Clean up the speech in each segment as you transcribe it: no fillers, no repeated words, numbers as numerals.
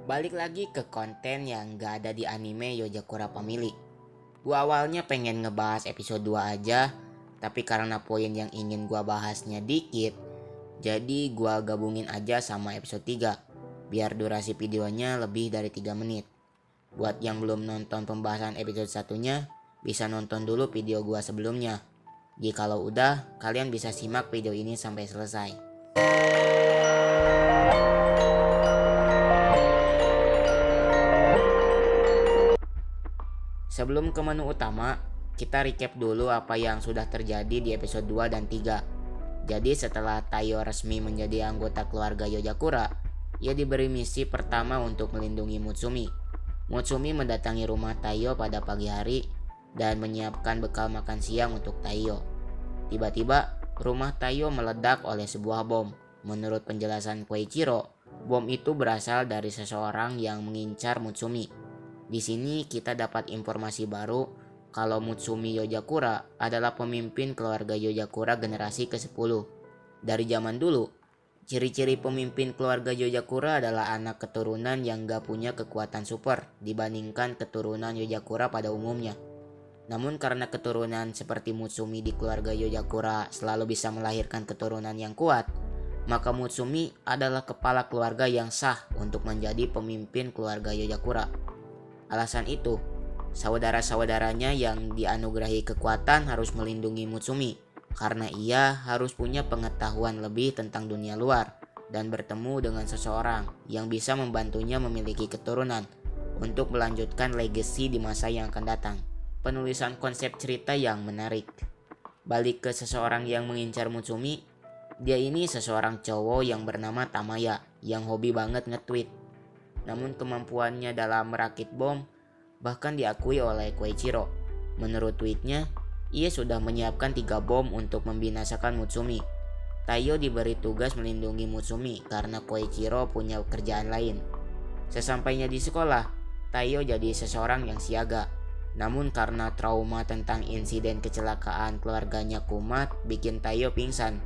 Balik lagi ke konten yang gak ada di anime Yojakura Family. Gua awalnya pengen ngebahas episode 2 aja, tapi karena poin yang ingin gua bahasnya dikit, jadi gua gabungin aja sama episode 3, biar durasi videonya lebih dari 3 menit. Buat yang belum nonton pembahasan episode satunya, bisa nonton dulu video gua sebelumnya. Jikalau udah, kalian bisa simak video ini sampai selesai. Sebelum ke menu utama, kita recap dulu apa yang sudah terjadi di episode 2 dan 3. Jadi setelah Taiyo resmi menjadi anggota keluarga Yojakura, ia diberi misi pertama untuk melindungi Mutsumi. Mutsumi mendatangi rumah Taiyo pada pagi hari dan menyiapkan bekal makan siang untuk Taiyo. Tiba-tiba, rumah Taiyo meledak oleh sebuah bom. Menurut penjelasan Koichiro, bom itu berasal dari seseorang yang mengincar Mutsumi. Di sini kita dapat informasi baru kalau Mutsumi Yojakura adalah pemimpin keluarga Yojakura generasi ke-10. Dari zaman dulu, ciri-ciri pemimpin keluarga Yojakura adalah anak keturunan yang gak punya kekuatan super dibandingkan keturunan Yojakura pada umumnya. Namun karena keturunan seperti Mutsumi di keluarga Yojakura selalu bisa melahirkan keturunan yang kuat, maka Mutsumi adalah kepala keluarga yang sah untuk menjadi pemimpin keluarga Yojakura. Alasan itu, saudara-saudaranya yang dianugerahi kekuatan harus melindungi Mutsumi karena ia harus punya pengetahuan lebih tentang dunia luar dan bertemu dengan seseorang yang bisa membantunya memiliki keturunan untuk melanjutkan legasi di masa yang akan datang. Penulisan konsep cerita yang menarik. Balik ke seseorang yang mengincar Mutsumi, dia ini seseorang cowok yang bernama Tamaya yang hobi banget nge-tweet. Namun kemampuannya dalam merakit bom bahkan diakui oleh Koichiro. Menurut tweetnya, ia sudah menyiapkan 3 bom untuk membinasakan Mutsumi. Taiyo diberi tugas melindungi Mutsumi karena Koichiro punya kerjaan lain. Sesampainya di sekolah, Taiyo jadi seseorang yang siaga. Namun karena trauma tentang insiden kecelakaan keluarganya kumat bikin Taiyo pingsan.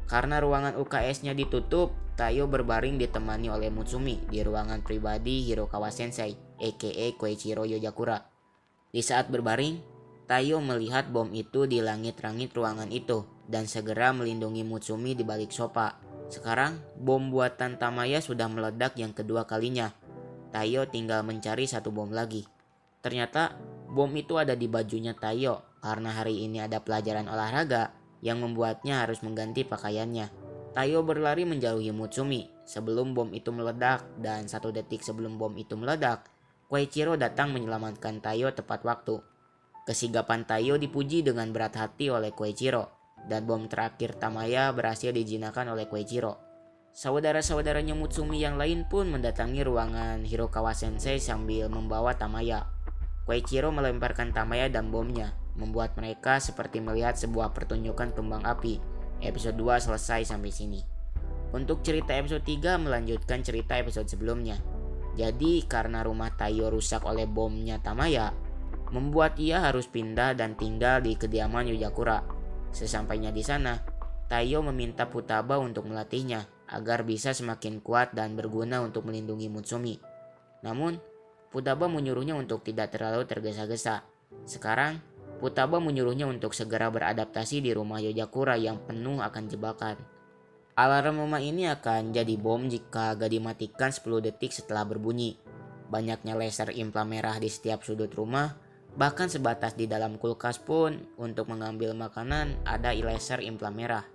Karena ruangan UKS-nya ditutup, Taiyo berbaring ditemani oleh Mutsumi di ruangan pribadi Hirokawa Sensei, aka Koichiro Yojakura. Di saat berbaring, Taiyo melihat bom itu di langit-langit ruangan itu dan segera melindungi Mutsumi di balik sofa. Sekarang, bom buatan Tamaya sudah meledak yang kedua kalinya. Taiyo tinggal mencari 1 bom lagi. Ternyata, bom itu ada di bajunya Taiyo karena hari ini ada pelajaran olahraga yang membuatnya harus mengganti pakaiannya. Taiyo berlari menjauhi Mutsumi sebelum bom itu meledak dan 1 detik sebelum bom itu meledak, Koichiro datang menyelamatkan Taiyo tepat waktu. Kesigapan Taiyo dipuji dengan berat hati oleh Koichiro dan bom terakhir Tamaya berhasil dijinakan oleh Koichiro. Saudara-saudaranya Mutsumi yang lain pun mendatangi ruangan Hirokawa Sensei sambil membawa Tamaya. Koichiro melemparkan Tamaya dan bomnya, membuat mereka seperti melihat sebuah pertunjukan kembang api. Episode 2 selesai sampai sini. Untuk cerita episode 3 melanjutkan cerita episode sebelumnya. Jadi karena rumah Taiyo rusak oleh bomnya Tamaya, membuat ia harus pindah dan tinggal di kediaman Yojakura. Sesampainya di sana, Taiyo meminta Futaba untuk melatihnya agar bisa semakin kuat dan berguna untuk melindungi Mutsumi. Namun, Futaba menyuruhnya untuk tidak terlalu tergesa-gesa. Sekarang, Futaba menyuruhnya untuk segera beradaptasi di rumah Yojakura yang penuh akan jebakan. Alarm rumah ini akan jadi bom jika gak dimatikan 10 detik setelah berbunyi. Banyaknya laser implan merah di setiap sudut rumah, bahkan sebatas di dalam kulkas pun untuk mengambil makanan ada laser implan merah.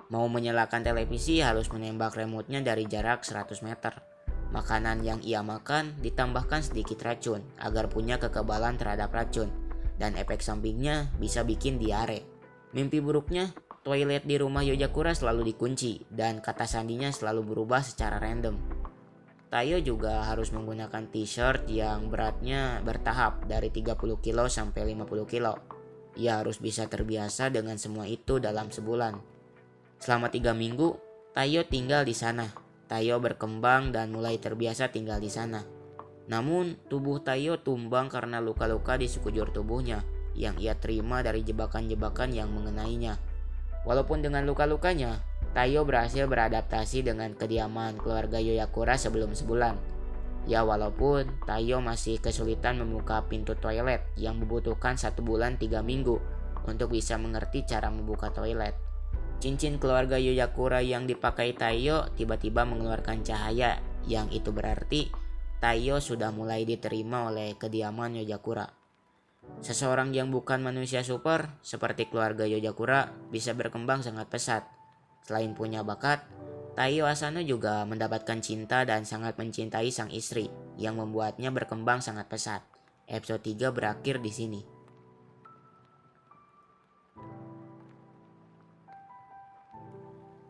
Mau menyalakan televisi harus menembak remote-nya dari jarak 100 meter. Makanan yang ia makan ditambahkan sedikit racun agar punya kekebalan terhadap racun. Dan efek sampingnya bisa bikin diare. Mimpi buruknya, toilet di rumah Yojakura selalu dikunci dan kata sandinya selalu berubah secara random. Taiyo juga harus menggunakan t-shirt yang beratnya bertahap dari 30 kilo sampai 50 kilo. Ia harus bisa terbiasa dengan semua itu dalam sebulan. Selama 3 minggu, Taiyo tinggal di sana. Taiyo berkembang dan mulai terbiasa tinggal di sana. Namun, tubuh Taiyo tumbang karena luka-luka di sekujur tubuhnya yang ia terima dari jebakan-jebakan yang mengenainya. Walaupun dengan luka-lukanya, Taiyo berhasil beradaptasi dengan kediaman keluarga Yojakura sebelum sebulan. Ya walaupun Taiyo masih kesulitan membuka pintu toilet yang membutuhkan 1 bulan 3 minggu untuk bisa mengerti cara membuka toilet. Cincin keluarga Yojagakura yang dipakai Taiyo tiba-tiba mengeluarkan cahaya, yang itu berarti Taiyo sudah mulai diterima oleh kediaman Yojagakura. Seseorang yang bukan manusia super seperti keluarga Yojagakura bisa berkembang sangat pesat. Selain punya bakat, Taiyo Asano juga mendapatkan cinta dan sangat mencintai sang istri yang membuatnya berkembang sangat pesat. Episode 3 berakhir di sini.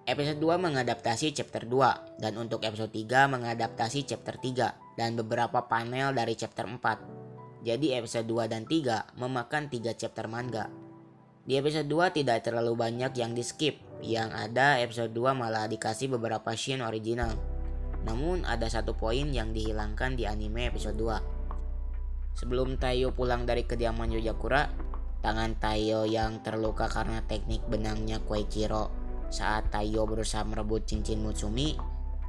Episode 2 mengadaptasi chapter 2 dan untuk episode 3 mengadaptasi chapter 3 dan beberapa panel dari chapter 4. Jadi episode 2 dan 3 memakan 3 chapter manga. Di episode 2 tidak terlalu banyak yang di skip, yang ada episode 2 malah dikasih beberapa scene original. Namun ada satu poin yang dihilangkan di anime episode 2. Sebelum Taiyo pulang dari kediaman Yojagakura, tangan Taiyo yang terluka karena teknik benangnya Koichiro saat Taiyo berusaha merebut cincin Mutsumi.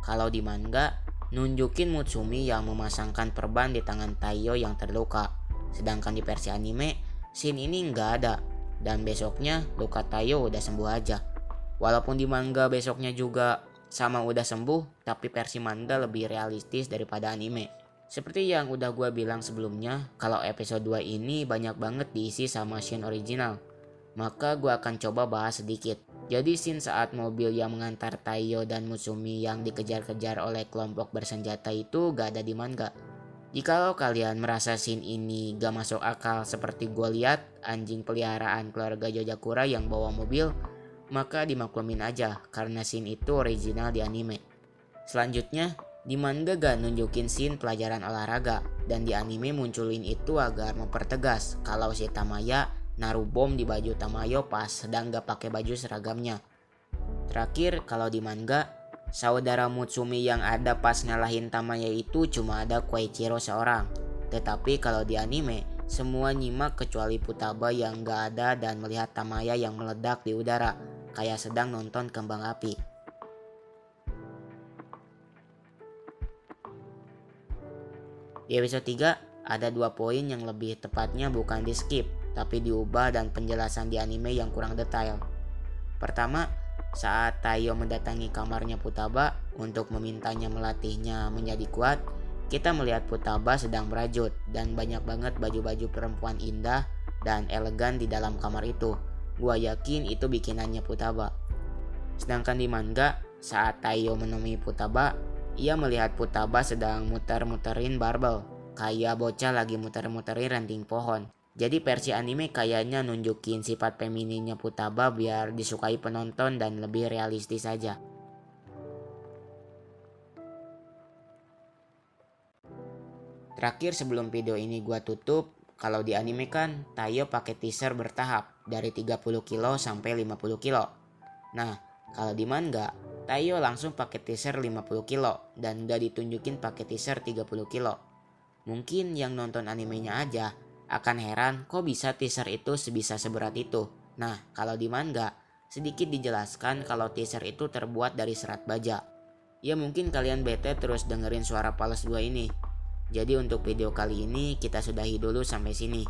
Kalau di manga, nunjukin Mutsumi yang memasangkan perban di tangan Taiyo yang terluka. Sedangkan di versi anime, scene ini nggak ada. Dan besoknya luka Taiyo udah sembuh aja. Walaupun di manga besoknya juga sama udah sembuh, tapi versi manga lebih realistis daripada anime. Seperti yang udah gue bilang sebelumnya, kalau episode 2 ini banyak banget diisi sama scene original. Maka gue akan coba bahas sedikit. Jadi scene saat mobil yang mengantar Taiyo dan Mutsumi yang dikejar-kejar oleh kelompok bersenjata itu gak ada di manga. Jikalau kalian merasa scene ini gak masuk akal seperti gue lihat anjing peliharaan keluarga Yojagakura yang bawa mobil, maka dimaklumin aja karena scene itu original di anime. Selanjutnya, di manga gak nunjukin scene pelajaran olahraga, dan di anime munculin itu agar mempertegas kalau si Tamaya naruh bom di baju Tamayo pas sedang gak pakai baju seragamnya. Terakhir, kalau di manga, saudara Mutsumi yang ada pas ngalahin Tamaya itu cuma ada Koichiro seorang. Tetapi kalau di anime, semua nyimak kecuali Futaba yang gak ada dan melihat Tamaya yang meledak di udara, kayak sedang nonton kembang api. Di episode 3, ada 2 poin yang lebih tepatnya bukan di skip, tapi diubah dan penjelasan di anime yang kurang detail. Pertama, saat Taiyo mendatangi kamarnya Futaba untuk memintanya melatihnya menjadi kuat, kita melihat Futaba sedang merajut dan banyak banget baju-baju perempuan indah dan elegan di dalam kamar itu. Gua yakin itu bikinannya Futaba. Sedangkan di manga, saat Taiyo menemui Futaba, ia melihat Futaba sedang muter-muterin barbel, kayak bocah lagi muter-muterin ranting pohon. Jadi versi anime kayaknya nunjukin sifat femininnya Futaba biar disukai penonton dan lebih realistis saja. Terakhir sebelum video ini gua tutup, kalau di anime kan Taiyo pakai teaser bertahap dari 30 kilo sampai 50 kilo. Nah, kalau di manga, Taiyo langsung pakai teaser 50 kilo dan gak ditunjukin pakai teaser 30 kilo. Mungkin yang nonton animenya aja akan heran kok bisa teaser itu sebisa seberat itu. Nah, kalau di manga, sedikit dijelaskan kalau teaser itu terbuat dari serat baja. Ya mungkin kalian bete terus dengerin suara pales gue ini. Jadi untuk video kali ini kita sudahi dulu sampai sini.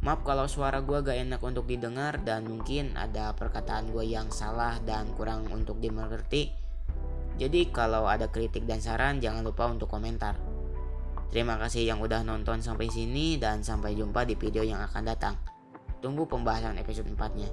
Maaf kalau suara gue gak enak untuk didengar dan mungkin ada perkataan gue yang salah dan kurang untuk dimengerti. Jadi kalau ada kritik dan saran jangan lupa untuk komentar. Terima kasih yang udah nonton sampai sini dan sampai jumpa di video yang akan datang. Tunggu pembahasan episode 4-nya.